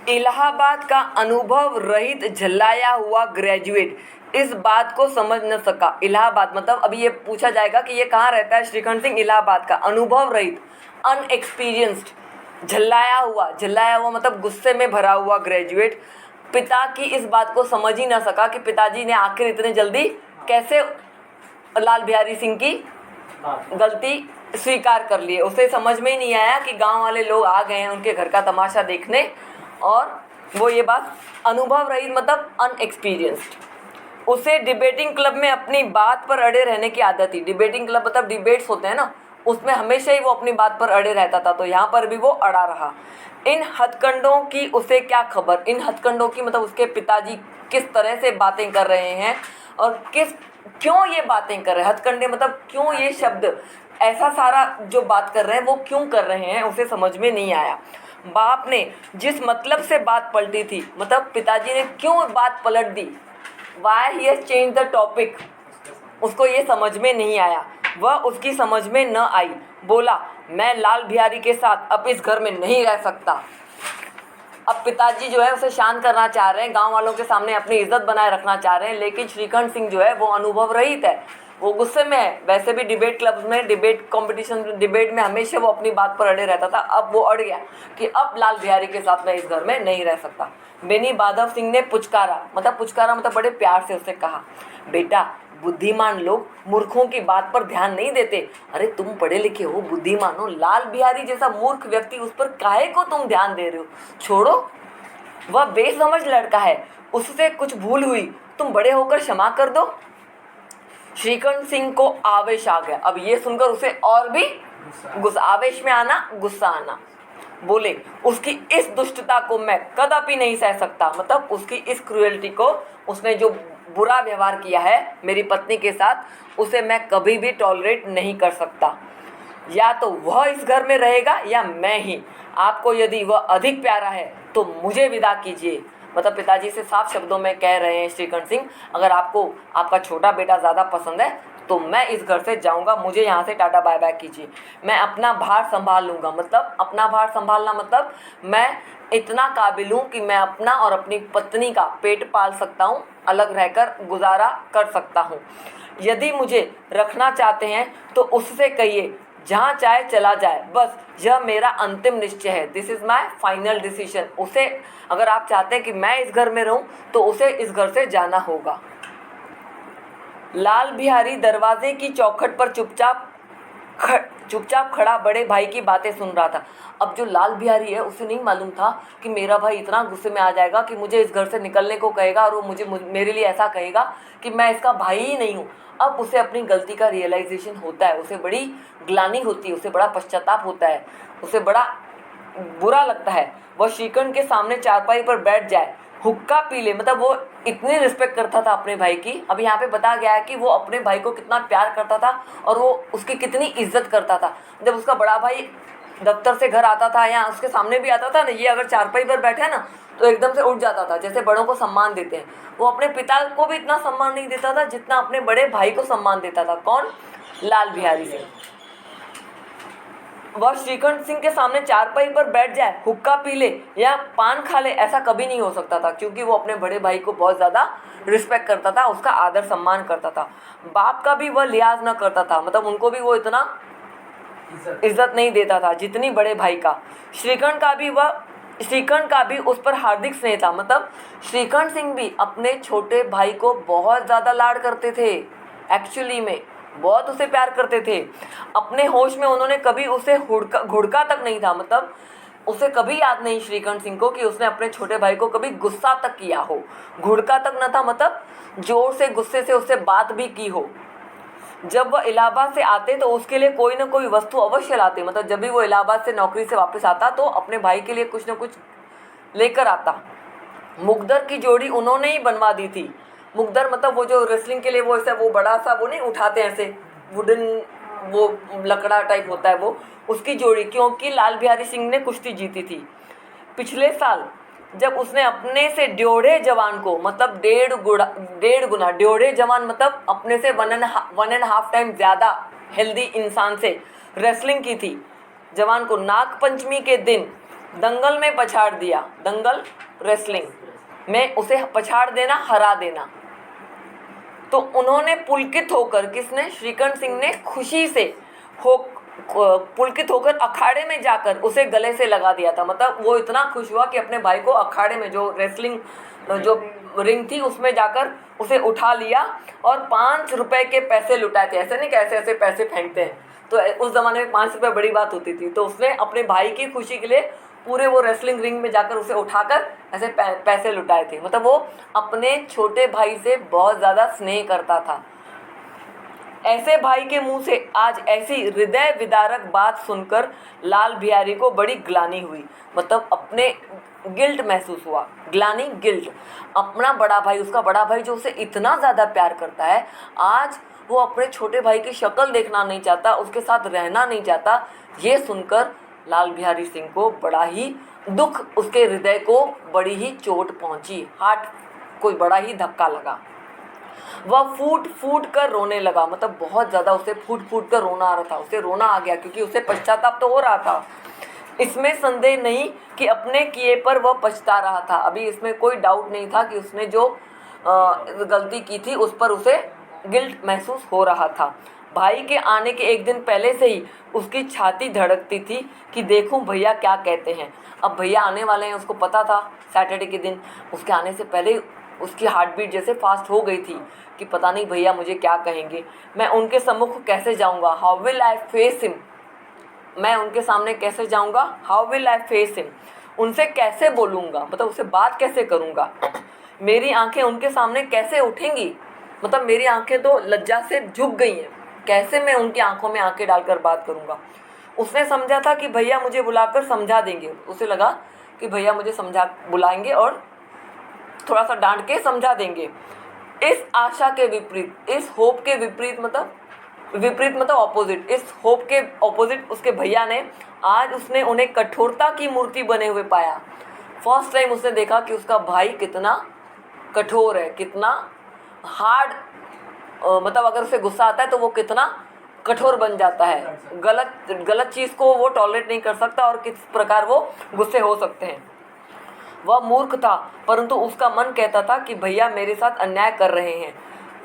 इलाहाबाद का अनुभव रहित झल्लाया हुआ ग्रेजुएट इस बात को समझ न सका। इलाहाबाद मतलब अभी ये पूछा जाएगा कि ये कहाँ रहता है। श्रीखंड सिंह इलाहाबाद का अनुभव रहित अनएक्सपीरियंस्ड झल्लाया हुआ मतलब गुस्से में भरा हुआ ग्रेजुएट पिता की इस बात को समझ ही ना सका कि पिताजी ने आखिर इतने जल्दी कैसे लाल बिहारी सिंह की गलती स्वीकार कर ली। उसे समझ में ही नहीं आया कि गांव वाले लोग आ गए हैं उनके घर का तमाशा देखने, और वो ये बात अनुभव रही मतलब अनएक्सपीरियंस्ड। उसे डिबेटिंग क्लब में अपनी बात पर अड़े रहने की आदत थी। डिबेटिंग क्लब मतलब डिबेट्स होते हैं ना, उसमें हमेशा ही वो अपनी बात पर अड़े रहता था, तो यहाँ पर भी वो अड़ा रहा। इन हथकंडों की उसे क्या खबर। इन हथकंडों की मतलब उसके पिताजी किस तरह से बातें कर रहे हैं और क्यों ये बातें कर रहे हैं। हथकंडे मतलब क्यों ये शब्द, ऐसा सारा जो बात कर रहे हैं वो क्यों कर रहे हैं उसे समझ में नहीं आया। बाप ने जिस मतलब से बात पलटी थी, मतलब पिताजी ने क्यों बात पलट दी, why he has change the topic, उसको ये समझ में नहीं आया। वह उसकी समझ में न आई। बोला, मैं लाल बिहारी के साथ अब इस घर में नहीं रह सकता। अब पिताजी जो है उसे शांत करना चाह रहे हैं, गांव वालों के सामने अपनी इज्जत बनाए रखना चाह रहे हैं, लेकिन श्रीखंड सिंह जो है वो अनुभव रहित है, वो गुस्से में है। वैसे भी डिबेट क्लब्स में, डिबेट कंपटीशन, डिबेट में हमेशा वो अपनी बात पर अड़े रहता था। अब वो अड़ गया कि अब लाल बिहारी के साथ मैं इस घर में नहीं रह सकता। बेनी बाधव सिंह ने पुचकारा मतलब बड़े प्यार से उसे कहा, बेटा बुद्धिमान लोग मूर्खों की बात पर ध्यान नहीं देते। अरे तुम पढ़े लिखे हो, बुद्धिमान हो, लाल बिहारी जैसा मूर्ख व्यक्ति, उस पर काहे को तुम ध्यान दे रहे हो। छोड़ो, वह बेसमझ लड़का है, उससे कुछ भूल हुई, तुम बड़े होकर क्षमा कर दो। श्रीखंड सिंह को आवेश आ गया। अब ये सुनकर उसे और भी गुस्सा, आवेश में आना, गुस्सा आना। बोले, उसकी इस दुष्टता को मैं कदापि नहीं सह सकता, मतलब उसकी इस क्रूएल्टी को, उसने जो बुरा व्यवहार किया है मेरी पत्नी के साथ, उसे मैं कभी भी टॉलरेट नहीं कर सकता। या तो वह इस घर में रहेगा या मैं ही। आपको यदि वह अधिक प्यारा है तो मुझे विदा कीजिए। मतलब पिताजी से साफ शब्दों में कह रहे हैं श्रीखंड सिंह, अगर आपको आपका छोटा बेटा ज़्यादा पसंद है तो मैं इस घर से जाऊंगा, मुझे यहाँ से टाटा बाय बाय कीजिए। मैं अपना भार संभाल लूँगा। मतलब अपना भार संभालना मतलब मैं इतना काबिल हूँ कि मैं अपना और अपनी पत्नी का पेट पाल सकता हूँ, अलग रहकर गुजारा कर सकता हूँ। यदि मुझे रखना चाहते हैं तो उससे कहिए जहाँ चाहे चला जाए, बस यह मेरा अंतिम निश्चय है। This is my final decision. उसे, अगर आप चाहते हैं कि मैं इस घर में रहूं तो उसे इस घर से जाना होगा। लाल बिहारी दरवाजे की चौखट पर चुपचाप खड़ा बड़े भाई की बातें सुन रहा था। अब जो लाल बिहारी है उसे नहीं मालूम था कि मेरा भाई इतना गुस्से में आ जाएगा कि मुझे इस घर से निकलने को कहेगा और वो मेरे लिए ऐसा कहेगा कि मैं इसका भाई ही नहीं हूँ। अब उसे अपनी गलती का रियलाइजेशन होता है, उसे बड़ी ग्लानि होती है, उसे बड़ा पश्चाताप होता है, उसे बड़ा बुरा लगता है। वह श्रीखंड के सामने चारपाई पर बैठ जाए, हुक्का पी ले। मतलब वो इतनी रिस्पेक्ट करता था अपने भाई की। अब यहाँ पे बताया गया है कि वो अपने भाई को कितना प्यार करता था और वो उसकी कितनी इज्जत करता था। जब उसका बड़ा भाई दफ्तर से घर आता था या उसके सामने भी आता था ना, ये अगर चारपाई पर बैठे ना तो एकदम से उठ जाता था, जैसे बड़ों को सम्मान देते हैं। वो अपने पिता को भी इतना सम्मान नहीं देता था जितना अपने बड़े भाई को सम्मान देता था। कौन? लाल बिहारी सिंह। वह श्रीखंड सिंह के सामने चारपाई पर बैठ जाए, हुक्का पी ले या पान खा ले, ऐसा कभी नहीं हो सकता था, क्योंकि वो अपने बड़े भाई को बहुत ज़्यादा रिस्पेक्ट करता था, उसका आदर सम्मान करता था। बाप का भी वह लिहाज न करता था, मतलब उनको भी वो इतना इज्जत नहीं देता था जितनी बड़े भाई का। श्रीखंड का भी उस पर हार्दिक स्नेह था। मतलब श्रीखंड सिंह भी अपने छोटे भाई को बहुत ज़्यादा लाड करते थे, एक्चुअली में बहुत उसे प्यार करते थे। अपने होश में उन्होंने कभी उसे घुड़का तक नहीं था। मतलब उसे कभी याद नहीं श्रीखंड सिंह को कि उसने अपने छोटे भाई को कभी गुस्सा तक किया हो, घुड़का तक न था, मतलब जोर से गुस्से से उससे बात भी की हो। जब वह इलाहाबाद से आते तो उसके लिए कोई ना कोई वस्तु अवश्य लाते। मतलब जब भी वो इलाहाबाद से नौकरी से वापस आता तो अपने भाई के लिए कुछ न कुछ लेकर आता। मुकद्दर की जोड़ी उन्होंने ही बनवा दी थी। मुकद्दर मतलब वो जो रेसलिंग के लिए वो ऐसा वो बड़ा सा वो नहीं उठाते हैं ऐसे वुडन, वो लकड़ा टाइप होता है वो, उसकी जोड़ी, क्योंकि लाल बिहारी सिंह ने कुश्ती जीती थी पिछले साल। जब उसने अपने से ड्योढ़े जवान को, मतलब 1.5 गुना, ड्योढ़े जवान मतलब अपने से 1.5 टाइम ज़्यादा हेल्दी इंसान से रेसलिंग की थी। जवान को नाग पंचमी के दिन दंगल में पछाड़ दिया, दंगल रेसलिंग में उसे पछाड़ देना, हरा देना। तो उन्होंने पुलकित होकर, किसने, श्रीकंठ सिंह ने खुशी से पुलकित होकर अखाड़े में जाकर उसे गले से लगा दिया था। मतलब वो इतना खुश हुआ कि अपने भाई को अखाड़े में, जो रेसलिंग जो रिंग थी उसमें जाकर उसे उठा लिया और 5 रुपए के पैसे लुटाए थे। ऐसे नहीं कि ऐसे ऐसे पैसे फेंकते हैं, तो उस ज़माने में 5 रुपये बड़ी बात होती थी। तो उसने अपने भाई की खुशी के लिए पूरे वो रेसलिंग रिंग में जाकर उसे उठाकर ऐसे पैसे लुटाए थे। मतलब वो अपने छोटे भाई से बहुत ज़्यादा स्नेह करता था। ऐसे भाई के मुंह से आज ऐसी हृदय विदारक बात सुनकर लाल बिहारी को बड़ी ग्लानि हुई। मतलब अपने गिल्ट महसूस हुआ, ग्लानि, गिल्ट। अपना बड़ा भाई, उसका बड़ा भाई जो उसे इतना ज़्यादा प्यार करता है, आज वो अपने छोटे भाई की शक्ल देखना नहीं चाहता, उसके साथ रहना नहीं चाहता। ये सुनकर लाल बिहारी सिंह को बड़ा ही दुख, उसके हृदय को बड़ी ही चोट पहुंची, हार्ट कोई बड़ा ही धक्का लगा। वह फूट फूट कर रोने लगा। मतलब बहुत ज़्यादा उसे फूट फूट कर रोना आ रहा था, उसे रोना आ गया क्योंकि उसे पश्चाताप तो हो रहा था। इसमें संदेह नहीं कि अपने किए पर वह पछता रहा था। अभी इसमें कोई डाउट नहीं था कि उसने जो गलती की थी उस पर उसे गिल्ट महसूस हो रहा था। भाई के आने के एक दिन पहले से ही उसकी छाती धड़कती थी कि देखूं भैया क्या कहते हैं। अब भैया आने वाले हैं, उसको पता था सैटरडे के दिन। उसके आने से पहले उसकी हार्ट बीट जैसे फास्ट हो गई थी कि पता नहीं भैया मुझे क्या कहेंगे, मैं उनके सम्मुख कैसे जाऊंगा, how will I face him, मैं उनके सामने कैसे जाऊंगा, how will I face him, उनसे कैसे बोलूँगा, मतलब उससे बात कैसे करूँगा, मेरी आंखें उनके सामने कैसे उठेंगी, मतलब मेरी आंखें तो लज्जा से झुक गई हैं, कैसे मैं उनकी आंखों में आंखें डालकर बात करूँगा। उसने समझा था कि भैया मुझे बुलाकर समझा देंगे। उसे लगा कि भैया मुझे बुलाएंगे और थोड़ा सा डांट के समझा देंगे। इस आशा के विपरीत, इस होप के विपरीत, मतलब विपरीत मतलब ऑपोजिट, इस होप के ऑपोजिट उसके भैया ने आज उसने उन्हें कठोरता की मूर्ति बने हुए पाया। फर्स्ट टाइम उसने देखा कि उसका भाई कितना कठोर है, कितना हार्ड, मतलब अगर उसे गुस्सा आता है तो वो कितना कठोर बन जाता है, गलत चीज़ को वो टॉलरेट नहीं कर सकता और किस प्रकार वो गुस्से हो सकते हैं। वह मूर्ख था, परंतु उसका मन कहता था कि भैया मेरे साथ अन्याय कर रहे हैं।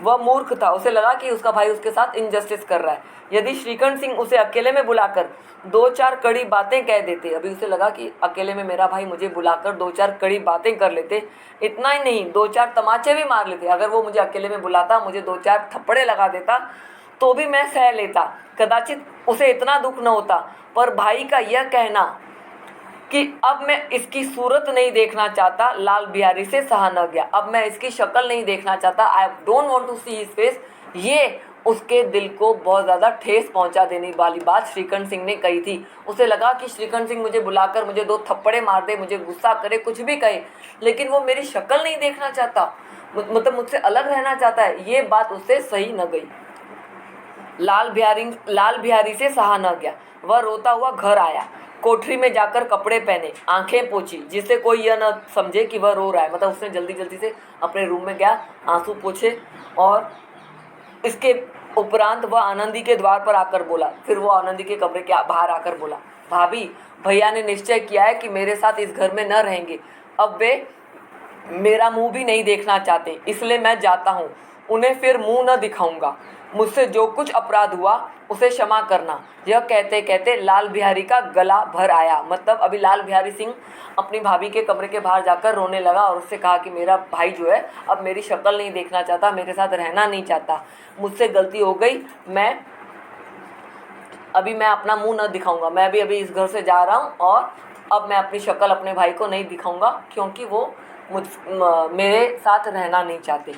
वह मूर्ख था, उसे लगा कि उसका भाई उसके साथ इनजस्टिस कर रहा है। यदि श्रीकंठ सिंह उसे अकेले में बुलाकर 2-4 कड़ी बातें कह देते, अभी उसे लगा कि अकेले में मेरा भाई मुझे बुलाकर 2-4 कड़ी बातें कर लेते, इतना ही नहीं 2-4 तमाचे भी मार लेते। अगर वो मुझे अकेले में बुलाता, मुझे 2-4 थप्पड़े लगा देता तो भी मैं सह लेता, कदाचित उसे इतना दुख न होता। पर भाई का यह कहना कि अब मैं इसकी सूरत नहीं देखना चाहता, लाल बिहारी से सहा न गया। अब मैं इसकी शक्ल नहीं देखना चाहता, I don't want to see his face. ये उसके दिल को बहुत ज़्यादा ठेस पहुंचा देने वाली बात श्रीकंठ सिंह ने कही थी। उसे लगा कि श्रीकंठ सिंह मुझे बुलाकर मुझे 2 थप्पड़े मार दे, मुझे गुस्सा करे, कुछ भी कहे, लेकिन वो मेरी शक्ल नहीं देखना चाहता, मतलब मुझसे अलग रहना चाहता है। ये बात उससे सही न गई। लाल बिहारी से सहा न गया। वह रोता हुआ घर आया, कोठरी में जाकर कपड़े पहने, आंखें पोंछी, जिससे कोई यह न समझे कि वह रो रहा है। मतलब उसने जल्दी जल्दी से अपने रूम में गया, आंसू पोंछे, और इसके उपरांत वह आनंदी के द्वार पर आकर बोला। फिर वो आनंदी के कमरे के बाहर आकर बोला, भाभी भैया ने निश्चय किया है कि मेरे साथ इस घर में न रहेंगे। अब वे मेरा मुंह भी नहीं देखना चाहते, इसलिए मैं जाता हूँ। उन्हें फिर मुंह न दिखाऊंगा। मुझसे जो कुछ अपराध हुआ उसे क्षमा करना। यह कहते कहते लाल बिहारी का गला भर आया। मतलब अभी लाल बिहारी सिंह अपनी भाभी के कमरे के बाहर जाकर रोने लगा और उससे कहा कि मेरा भाई जो है अब मेरी शक्ल नहीं देखना चाहता, मेरे साथ रहना नहीं चाहता, मुझसे गलती हो गई, मैं अपना मुंह न दिखाऊंगा। मैं भी अभी इस घर से जा रहा हूँ और अब मैं अपनी शक्ल अपने भाई को नहीं दिखाऊंगा, क्योंकि वो मेरे साथ रहना नहीं चाहते।